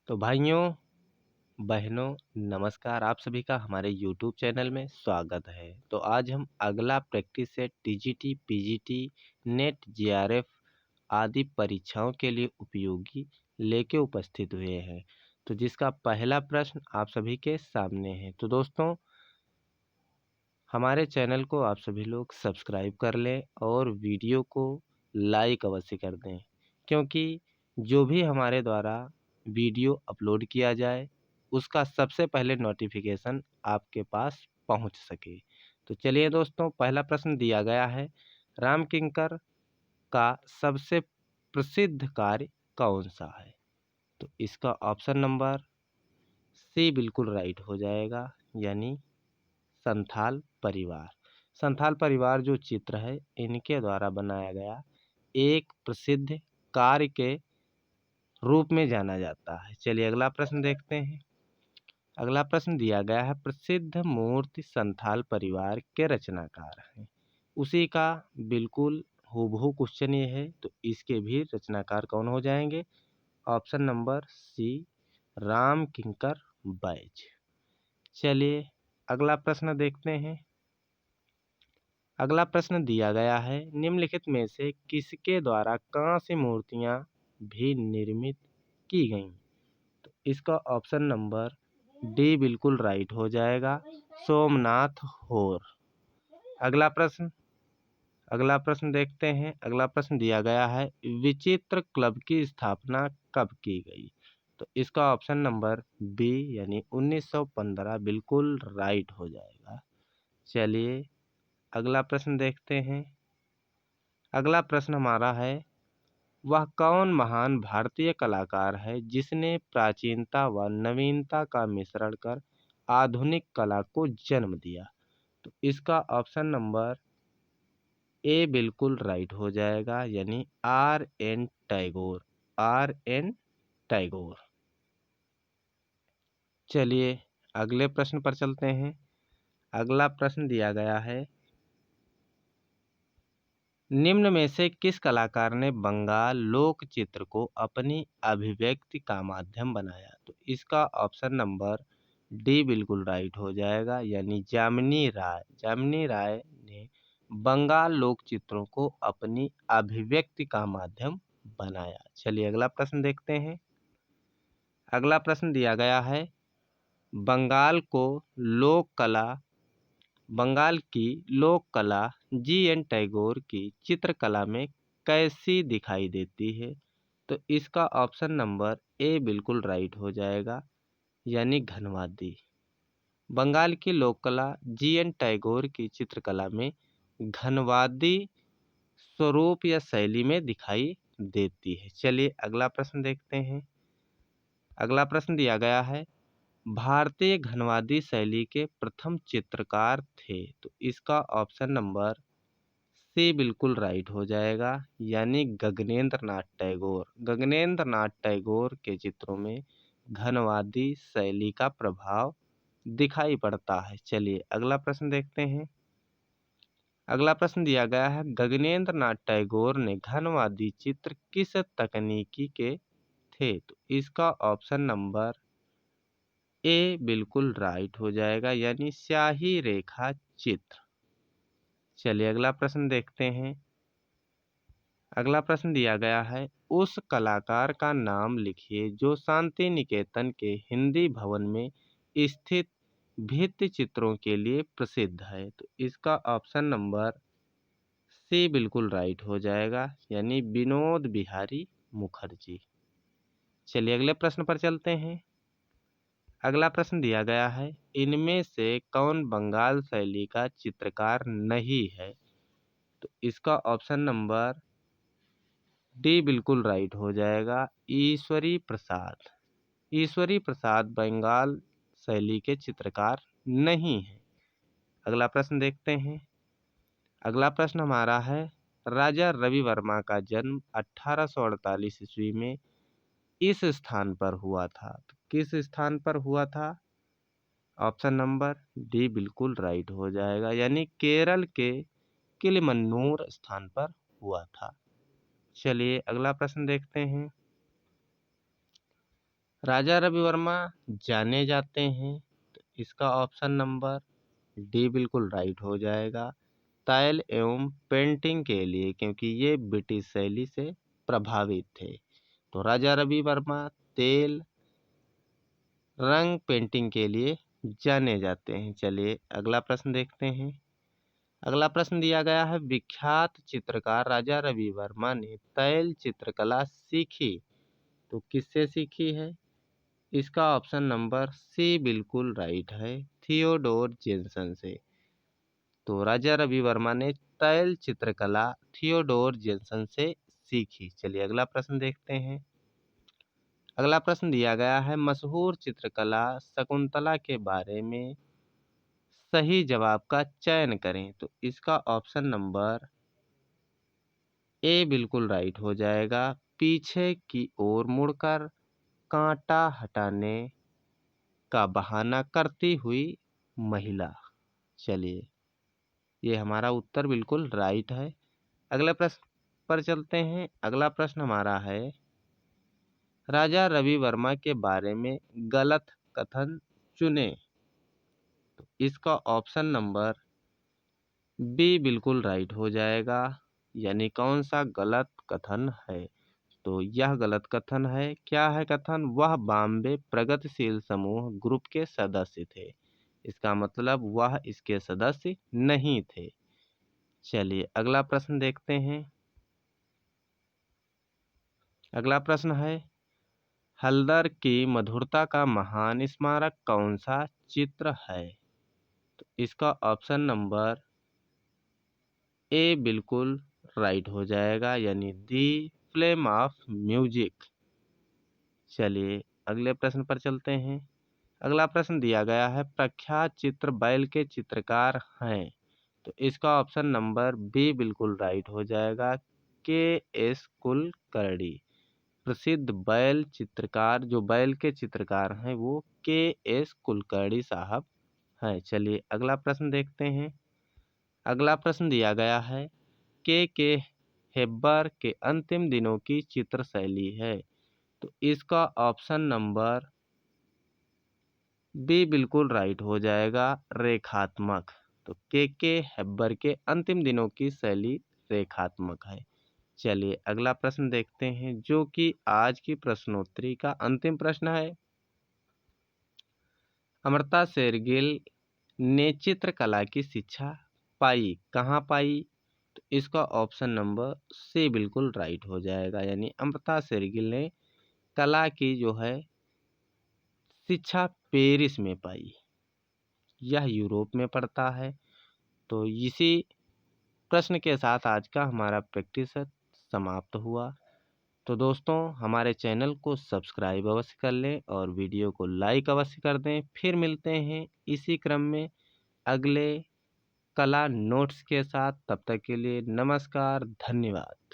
तो भाइयों, बहनों, नमस्कार। आप सभी का हमारे यूट्यूब चैनल में स्वागत है। तो आज हम अगला practice set TGT, PGT, net, JRF आदि परीक्षाओं के लिए उपयोगी लेके उपस्थित हुए हैं। तो जिसका पहला प्रश्न आप सभी के सामने है। तो दोस्तों, हमारे चैनल को आप सभी लोग सब्सक्राइब कर लें और वीडियो को लाइक अवश्य कर दें, क्योंकि जो भी हमारे द्वारा वीडियो अपलोड किया जाए उसका सबसे पहले नोटिफिकेशन आपके पास पहुंच सके। तो चलिए दोस्तों, पहला प्रश्न दिया गया है, राम किंकर का सबसे प्रसिद्ध कार्य कौन सा है? तो इसका ऑप्शन नंबर सी बिल्कुल राइट हो जाएगा, यानी संथाल परिवार। संथाल परिवार जो चित्र है, इनके द्वारा बनाया गया एक प्रसिद्ध कार्य के रूप में जाना जाता है। चलिए अगला प्रश्न देखते हैं। अगला प्रश्न दिया गया है, प्रसिद्ध मूर्ति संथाल परिवार के रचनाकार हैं। उसी का बिल्कुल हूबहू क्वेश्चन ये है, तो इसके भी रचनाकार कौन हो जाएंगे? ऑप्शन नंबर सी, राम किंकर बैज। चलिए अगला प्रश्न देखते हैं। अगला प्रश्न दिया गया है, निम्नलिखित में से किसके द्वारा कांस्य मूर्तियां भी निर्मित की गईं? तो इसका ऑप्शन नंबर डी बिल्कुल राइट हो जाएगा, सोमनाथ होर। अगला प्रश्न अगला प्रश्न देखते हैं। अगला प्रश्न दिया गया है, विचित्र क्लब की स्थापना कब की गई? तो इसका ऑप्शन नंबर बी यानी 1915 बिल्कुल राइट हो जाएगा। चलिए अगला प्रश्न देखते हैं। अगला प्रश्न हमारा है, वह कौन महान भारतीय कलाकार है जिसने प्राचीनता व नवीनता का मिश्रण कर आधुनिक कला को जन्म दिया? तो इसका ऑप्शन नंबर ए बिल्कुल राइट हो जाएगा, यानी R N Tagore. R N Tagore. चलिए अगले प्रश्न पर चलते हैं। अगला प्रश्न दिया गया है, निम्न में से किस कलाकार ने बंगाल लोक चित्र को अपनी अभिव्यक्ति का माध्यम बनाया? तो इसका ऑप्शन नंबर डी बिल्कुल राइट हो जाएगा, यानी जामिनी राय। जामिनी राय ने बंगाल लोक चित्रों को अपनी अभिव्यक्ति का माध्यम बनाया। चलिए अगला प्रश्न देखते हैं। अगला प्रश्न दिया गया है, बंगाल को लोक कला बंगाल की लोक कला जी एन टैगोर की चित्रकला में कैसी दिखाई देती है? तो इसका ऑप्शन नंबर ए बिल्कुल राइट हो जाएगा, यानी घनवादी। बंगाल की लोक कला जी एन टैगोर की चित्रकला में घनवादी स्वरूप या शैली में दिखाई देती है। चलिए अगला प्रश्न देखते हैं। अगला प्रश्न दिया गया है, भारतीय घनवादी शैली के प्रथम चित्रकार थे? तो इसका ऑप्शन नंबर सी बिल्कुल राइट हो जाएगा, यानी गगनेंद्र नाथ टैगोर। गगनेंद्र नाथ टैगोर के चित्रों में घनवादी शैली का प्रभाव दिखाई पड़ता है। चलिए अगला प्रश्न देखते हैं। अगला प्रश्न दिया गया है, गगनेंद्र नाथ टैगोर ने घनवादी चित्र किस तकनीकी के थे? तो इसका ऑप्शन नंबर ए बिल्कुल राइट हो जाएगा, यानी स्याही रेखा चित्र। चलिए अगला प्रश्न देखते हैं। अगला प्रश्न दिया गया है, उस कलाकार का नाम लिखिए जो शांति निकेतन के हिंदी भवन में स्थित भित्ति चित्रों के लिए प्रसिद्ध है। तो इसका ऑप्शन नंबर सी बिल्कुल राइट हो जाएगा, यानी विनोद बिहारी मुखर्जी। चलिए अगले प्रश्न पर चलते हैं। अगला प्रश्न दिया गया है, इनमें से कौन बंगाल शैली का चित्रकार नहीं है? तो इसका ऑप्शन नंबर डी बिल्कुल राइट हो जाएगा, ईश्वरी प्रसाद। ईश्वरी प्रसाद बंगाल शैली के चित्रकार नहीं है। अगला प्रश्न देखते हैं। अगला प्रश्न हमारा है, राजा रवि वर्मा का जन्म 1848 ईस्वी में इस स्थान पर हुआ था। तो किस स्थान पर हुआ था? ऑप्शन नंबर डी बिल्कुल राइट हो जाएगा, यानी केरल के किलिमन्नूर स्थान पर हुआ था। चलिए अगला प्रश्न देखते हैं। राजा रवि वर्मा जाने जाते हैं, तो इसका ऑप्शन नंबर डी बिल्कुल राइट हो जाएगा। तैल एवं पेंटिंग के लिए, क्योंकि ये ब्रिटिश शैली से प्रभावित थे। तो राजा रवि वर्मा तेल रंग पेंटिंग के लिए जाने जाते हैं। चलिए अगला प्रश्न देखते हैं। अगला प्रश्न दिया गया है, विख्यात चित्रकार राजा रवि वर्मा ने तैल चित्रकला सीखी, तो किससे सीखी है? इसका ऑप्शन नंबर सी बिल्कुल राइट है, थियोडोर जेन्सन से। तो राजा रवि वर्मा ने तैल चित्रकला थियोडोर जेन्सन से सीखी। चलिए अगला प्रश्न देखते हैं। अगला प्रश्न दिया गया है, मशहूर चित्रकला शकुंतला के बारे में सही जवाब का चयन करें, तो इसका ऑप्शन नंबर ए बिल्कुल राइट हो जाएगा। पीछे की ओर मुड़कर कांटा हटाने का बहाना करती हुई महिला। चलिए ये हमारा उत्तर बिल्कुल राइट है। अगले प्रश्न पर चलते हैं। अगला प्रश्न हमारा है, राजा रवि वर्मा के बारे में गलत कथन चुने, तो इसका ऑप्शन नंबर बी बिल्कुल राइट हो जाएगा। यानी कौन सा गलत कथन है? तो यह गलत कथन है। क्या है कथन? वह बॉम्बे प्रगतिशील समूह ग्रुप के सदस्य थे। इसका मतलब वह इसके सदस्य नहीं थे। चलिए अगला प्रश्न देखते हैं। अगला प्रश्न है, हल्दर की मधुरता का महान स्मारक कौन सा चित्र है? तो इसका ऑप्शन नंबर ए बिल्कुल राइट हो जाएगा, यानी दी फ्लेम ऑफ म्यूजिक। चलिए अगले प्रश्न पर चलते हैं। अगला प्रश्न दिया गया है, प्रख्यात चित्र बैल के चित्रकार हैं, तो इसका ऑप्शन नंबर बी बिल्कुल राइट हो जाएगा, के एस कुलकर्णी। प्रसिद्ध बैल चित्रकार, जो बैल के चित्रकार हैं, वो के एस कुलकर्णी साहब हैं। चलिए अगला प्रश्न देखते हैं। अगला प्रश्न दिया गया है, के हेब्बर के अंतिम दिनों की चित्र शैली है, तो इसका ऑप्शन नंबर बी बिल्कुल राइट हो जाएगा, रेखात्मक। तो के हेब्बर के अंतिम दिनों की शैली रेखात्मक है। चलिए अगला प्रश्न देखते हैं, जो कि आज की प्रश्नोत्तरी का अंतिम प्रश्न है। अमृता शेरगिल ने चित्रकला की शिक्षा पाई, कहाँ पाई? तो इसका ऑप्शन नंबर सी बिल्कुल राइट हो जाएगा। यानी अमृता शेरगिल ने कला की जो है शिक्षा पेरिस में पाई। यह यूरोप में पड़ता है। तो इसी प्रश्न के साथ आज का हमारा प्रैक्टिस समाप्त हुआ। तो दोस्तों हमारे चैनल को सब्सक्राइब अवश्य कर लें और वीडियो को लाइक अवश्य कर दें। फिर मिलते हैं इसी क्रम में अगले कला नोट्स के साथ। तब तक के लिए नमस्कार, धन्यवाद।